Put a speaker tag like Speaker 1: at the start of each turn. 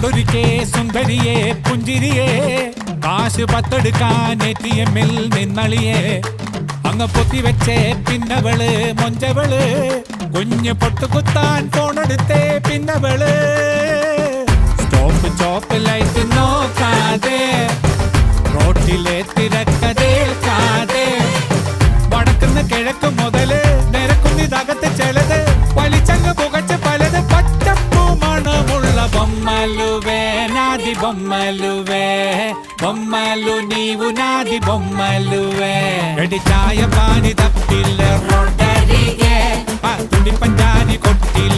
Speaker 1: കണ്ടൊരുക്കേ സുന്ദരിയെ പുഞ്ചിരിയെ കാശ് പത്തെടുക്കാൻ ATM-ൽ നിന്നളിയെ അങ്ങ് പൊത്തിവെച്ചേ പിന്നവള് മൊഞ്ചവള് കുഞ്ഞ് പൊട്ടുകുത്താൻ ഫോണെടുത്തേ പിന്നവള് സ്റ്റോപ്പ് ചോപ്പ് ലൈറ്റ് നോക്കാതെ റോട്ടിലെ തിരക്കതേൽക്കാതെ വടക്കുന്ന് കിഴക്ക് മുതല് നിരക്കുന്നിതകത്ത് ചെലത് വലിച്ചങ്ങ് പുകച്ച് പലത് പച്ചപ്പൂ മണമുള്ള బొమ్మలువే నాది బొమ్మలువే బొమ్మలు నీవు నాది బొమ్మలువే ఎడి చాయ పాని తప్పిల్ల రొట్టరిగే తుడి పంజాని కొట్టిల్ల